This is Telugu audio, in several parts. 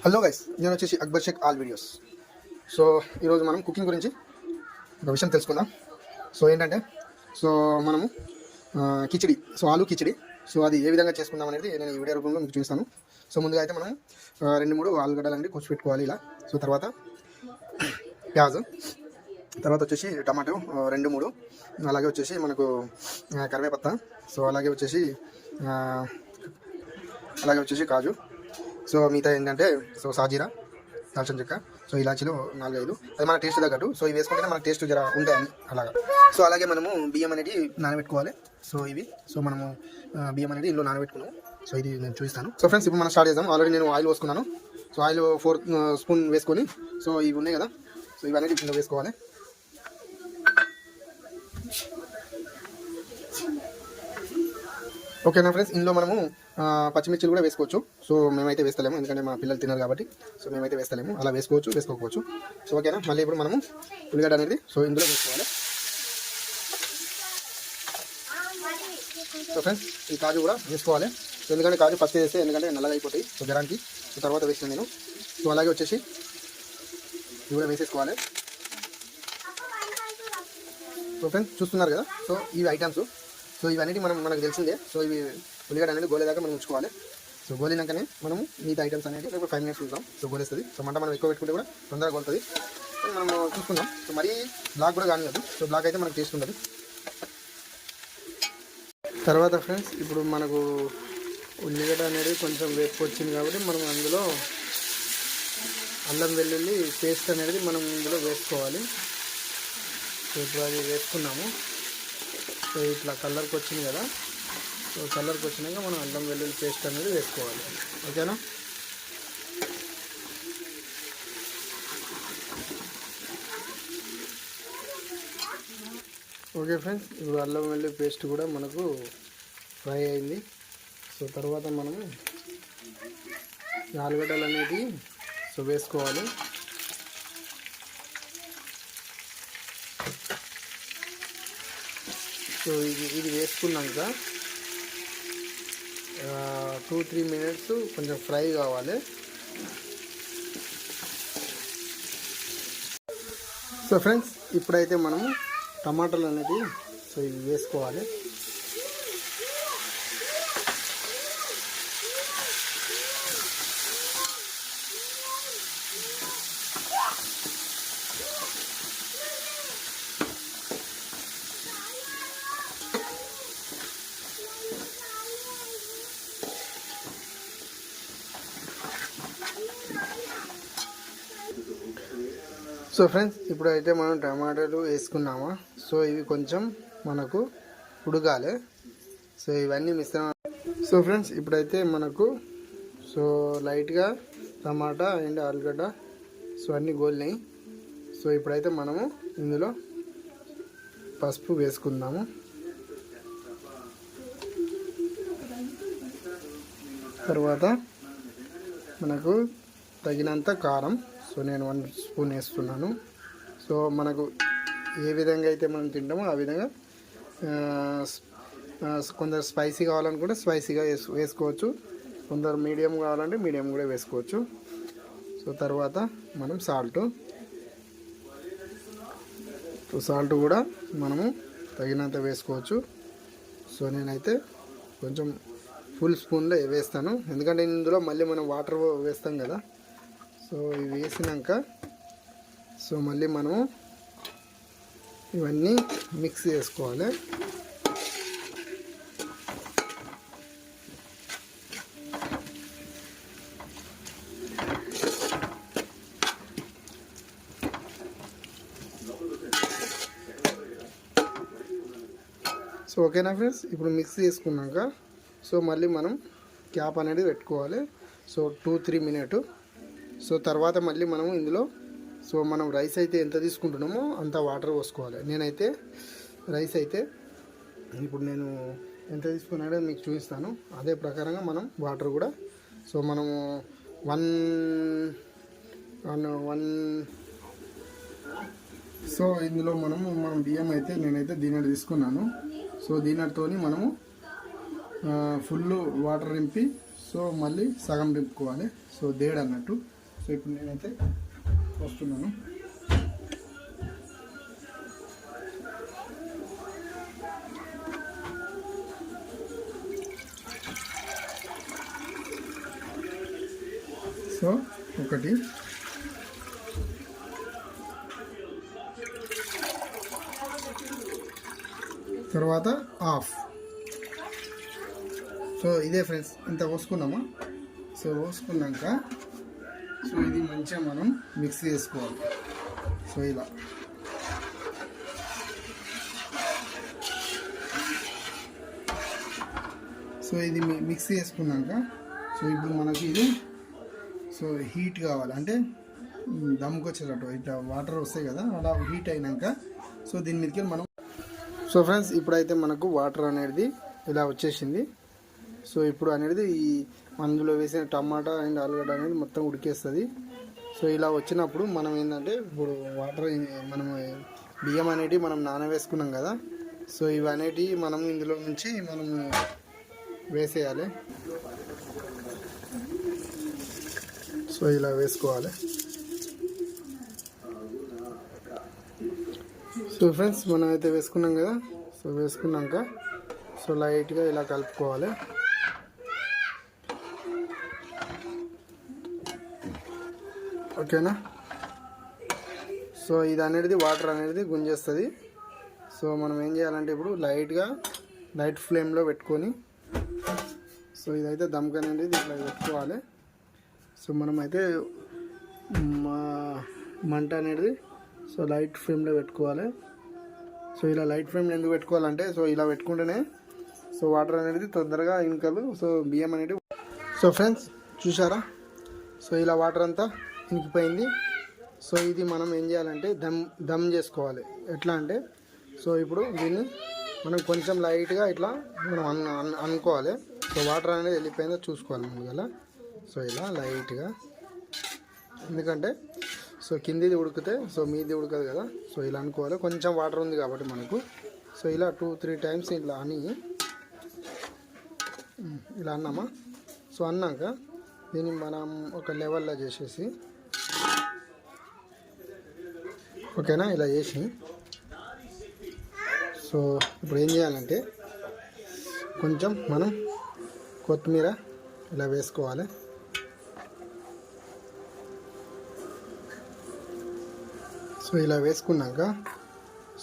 హలో గైస్, నేను వచ్చేసి Akbar Shaikh all videos. So ఈరోజు మనం కుకింగ్ గురించి ఒక విషయం తెలుసుకుందాం. సో ఏంటంటే మనము కిచిడి, ఆలు కిచిడి. అది ఏ విధంగా చేసుకుందాం అనేది నేను ఈ వీడియో రూపంలో మీకు చూస్తాను. ముందుగా అయితే మనం 2-3 ఆలుగడ్డలు అనేది కోసి పెట్టుకోవాలి ఇలా. తర్వాత ప్యాజ్, తర్వాత వచ్చేసి టమాటో 2-3, అలాగే వచ్చేసి మనకు కరివేపత్త, అలాగే వచ్చేసి కాజు, మిగతా ఏంటంటే సాజీరా, దాల్చిన చెక్క, ఇలాచీలు 4-5, అది మన టేస్ట్ తగ్గట్టు. ఇవి వేసుకుంటే మనకు టేస్ట్ జర ఉంటాయని అలాగా. అలాగే మనము బియ్యం అనేది నానబెట్టుకోవాలి. ఇవి మనము బియ్యం అనేది ఇందులో నానబెట్టుకున్నాము. ఇది నేను చూపిస్తాను. ఫ్రెండ్స్, ఇప్పుడు మనం స్టార్ట్ చేద్దాం. ఆల్రెడీ నేను ఆయిల్ పోసుకున్నాను. ఆయిల్ 4 స్పూన్ వేసుకొని ఇవి ఉన్నాయి కదా, ఇవి అనేది ఇందులో వేసుకోవాలి. ఓకేనా ఫ్రెండ్స్, ఇందులో మనము పచ్చిమిర్చిలు కూడా వేసుకోవచ్చు. మేమైతే వేస్తలేము, ఎందుకంటే మా పిల్లలు తిన్నారు కాబట్టి. మేమైతే వేస్తలేము, అలా వేసుకోవచ్చు, వేసుకోకపోవచ్చు. ఓకేనా. మళ్ళీ ఇప్పుడు మనము ఉల్లిగడ్డ అనేది ఇందులో వేసుకోవాలి. ఫ్రెండ్స్, ఈ కాజు కూడా వేసుకోవాలి. ఎందుకంటే కాజు ఫస్ట్ వేస్తే ఎందుకంటే నల్లగా అయిపోతాయి జరానికి. తర్వాత వేసిన నేను. అలాగే వచ్చేసి ఇవి కూడా వేసేసుకోవాలి. ఫ్రెండ్స్, చూస్తున్నారు కదా, ఇవి ఐటమ్స్. ఇవన్నీ మనకు తెలిసిందే. ఇవి ఉల్లిగడ్డ అనేది గోలేదాకా మనం ఉంచుకోవాలి. గోలినాకనే మనము మిగతా ఐటమ్స్ అనేది 5 మినిట్స్ ఉంచాం. గోలేస్తుంది. మంట మనం ఎక్కువ పెట్టుకుంటే కూడా తొందరగా గోలుతుంది. మనము చూసుకుందాం. మరీ బ్లాక్ కూడా కానివ్వదు. బ్లాక్ అయితే మనకు టేస్ట్ ఉండదు. తర్వాత ఫ్రెండ్స్, ఇప్పుడు మనకు ఉల్లిగడ్డ అనేది కొంచెం వేపుకొచ్చింది కాబట్టి మనం అందులో అల్లం వెల్లుల్లి పేస్ట్ అనేది మనం ఇందులో వేసుకోవాలి. ఇప్పుడు అది వేసుకున్నాము. ఇట్లా కలర్కి వచ్చింది కదా, కలర్కి వచ్చినాక మనం అల్లం వెల్లుల్లి పేస్ట్ అనేది వేసుకోవాలి. ఓకేనా. ఓకే ఫ్రెండ్స్, ఇప్పుడు అల్లం వెల్లుల్లి పేస్ట్ కూడా మనకు ఫ్రై అయింది. తర్వాత మనము ఆలుగడ్డలు అనేది వేసుకోవాలి. ఇది వేసుకున్నాక 2-3 మినిట్స్ కొంచెం ఫ్రై కావాలి. ఫ్రెండ్స్, ఇప్పుడైతే మనము టమాటాలు అనేది ఇవి వేసుకోవాలి. ఫ్రెండ్స్, ఇప్పుడైతే మనం టమాటాలు వేసుకున్నామా. ఇవి కొంచెం మనకు ఉడకాలి. ఇవన్నీ మిశ్రమం. ఫ్రెండ్స్, ఇప్పుడైతే మనకు లైట్గా టమాటా అండ్ ఆలుగడ్డ అన్నీ గోలినాయి. ఇప్పుడైతే మనము ఇందులో పసుపు వేసుకుందాము. తర్వాత మనకు తగినంత కారం. నేను 1 స్పూన్ వేస్తున్నాను. మనకు ఏ విధంగా అయితే మనం తింటామో ఆ విధంగా. కొందరు స్పైసీ కావాలనుకుంటే స్పైసీగా వేసుకోవచ్చు. కొందరు మీడియం కావాలంటే మీడియం కూడా వేసుకోవచ్చు. తర్వాత మనం సాల్ట్ కూడా మనము తగినంత వేసుకోవచ్చు. నేనైతే కొంచెం ఫుల్ స్పూన్లో వేస్తాను, ఎందుకంటే ఇందులో మళ్ళీ మనం వాటర్ వేస్తాం కదా. ఇవి వేసినాక మళ్ళీ మనము ఇవన్నీ మిక్స్ చేసుకోవాలి. ఓకేనా ఫ్రెండ్స్, ఇప్పుడు మిక్స్ చేసుకున్నాక మళ్ళీ మనం క్యాప్ అనేది పెట్టుకోవాలి. 2-3 మినిట్. తర్వాత మళ్ళీ మనము ఇందులో మనం రైస్ అయితే ఎంత తీసుకుంటున్నామో అంత వాటర్ పోసుకోవాలి. నేనైతే రైస్ అయితే ఇప్పుడు నేను ఎంత తీసుకున్నాడో మీకు చూపిస్తాను. అదే ప్రకారంగా మనం వాటర్ కూడా మనము 1 ఇందులో మనం బియ్యం అయితే నేనైతే దీనిని తీసుకున్నాను. దీనితోని మనము ఫుల్ వాటర్ నింపి సో మళ్ళీ సగం దింపుకోవాలి. సో దేడు అన్నట్టు. సో ఇప్పుడు నేనైతే వస్తున్నాను. సో ఒకటి, తర్వాత ఆఫ్. సో ఇదే ఫ్రెండ్స్, ఇంత పోసుకున్నామా. సో పోసుకున్నాక సో ఇది మంచిగా మనం మిక్స్ చేసుకోవాలి. సో ఇలా సో ఇది మిక్స్ చేసుకున్నాక సో ఇప్పుడు మనకి ఇది సో హీట్ కావాలి, అంటే దమ్కి వచ్చేటట్టు ఇట్లా వాటర్ వస్తాయి కదా, అలా హీట్ అయినాక సో దీని మీదకి మనం. సో ఫ్రెండ్స్ ఇప్పుడైతే మనకు వాటర్ అనేది ఇలా వచ్చేసింది. సో ఇప్పుడు అనేది ఈ అందులో వేసిన టమాటా అండ్ ఆలుగడ్డ అనేది మొత్తం ఉడికేస్తుంది. సో ఇలా వచ్చినప్పుడు మనం ఏంటంటే ఇప్పుడు వాటర్ మనం బియ్యం అనేటివి మనం నానవేసుకున్నాం కదా, సో ఇవి అనేటివి మనం ఇందులో నుంచి మనం వేసేయాలి. సో ఇలా వేసుకోవాలి. సో ఫ్రెండ్స్ మనం అయితే వేసుకున్నాం కదా. సో వేసుకున్నాక సో లైట్గా ఇలా కలుపుకోవాలి. ఓకేనా. సో ఇది అనేది వాటర్ అనేది గుంజేస్తుంది. సో మనం ఏం చేయాలంటే ఇప్పుడు లైట్ ఫ్లేమ్లో పెట్టుకొని సో ఇదైతే దమ్కి అనేది ఇట్లా పెట్టుకోవాలి. సో మనమైతే మంట అనేది సో లైట్ ఫ్లేమ్లో పెట్టుకోవాలి. సో ఇలా లైట్ ఫ్లేమ్లో ఎందుకు పెట్టుకోవాలంటే సో ఇలా పెట్టుకుంటేనే సో వాటర్ అనేది తొందరగా ఇంకలు సో బియ్యం అనేది. సో ఫ్రెండ్స్ చూసారా, సో ఇలా వాటర్ అంతా ఇంకిపోయింది. సో ఇది మనం ఏం చేయాలంటే దమ్ చేసుకోవాలి. ఎట్లా అంటే సో ఇప్పుడు దీన్ని మనం కొంచెం లైట్గా ఇట్లా మనం అనుకోవాలి. సో వాటర్ అనేది వెళ్ళిపోయిందో చూసుకోవాలి ముందుగా. సో ఇలా లైట్గా, ఎందుకంటే సో కిందిది ఉడికితే సో మీది ఉడకదు కదా. సో ఇలా అనుకోవాలి. కొంచెం వాటర్ ఉంది కాబట్టి మనకు. సో ఇలా 2-3 టైమ్స్ ఇట్లా అని ఇలా అన్నామా. సో అన్నాక దీన్ని మనం ఒక లెవెల్లో చేసేసి ఓకేనా, ఇలా చేసి సో ఇప్పుడు ఏం చేయాలంటే కొంచెం మనం కొత్తిమీర ఇలా వేసుకోవాలి. సో ఇలా వేసుకున్నాక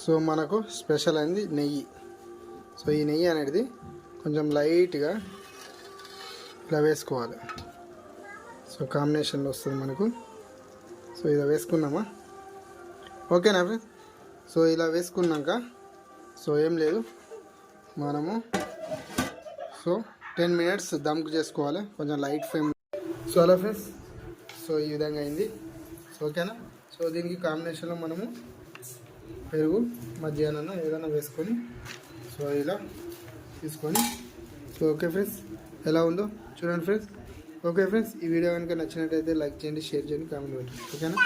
సో మనకు స్పెషల్ అయింది నెయ్యి. సో ఈ నెయ్యి అనేది కొంచెం లైట్గా ఇలా వేసుకోవాలి. సో కాంబినేషన్లో వస్తుంది మనకు. సో ఇలా వేసుకున్నామా. ఓకేనా ఫ్రెండ్స్. సో ఇలా వేసుకున్నాక సో ఏం లేదు, మనము సో 10 మినిట్స్ దమ్కు చేసుకోవాలి కొంచెం లైట్ ఫ్లేమ్. సో అలా ఫ్రెండ్స్, సో ఈ విధంగా అయింది. సో ఓకేనా. సో దీనికి కాంబినేషన్లో మనము పెరుగు మధ్యాహ్నం ఏదైనా వేసుకొని సో ఇలా తీసుకొని సో ఓకే ఫ్రెండ్స్, ఎలా ఉందో చూడండి ఫ్రెండ్స్. ఓకే ఫ్రెండ్స్, ఈ వీడియో కనుక నచ్చినట్టయితే లైక్ చేయండి, షేర్ చేయండి, కామెంట్ పెట్టండి. ఓకేనా.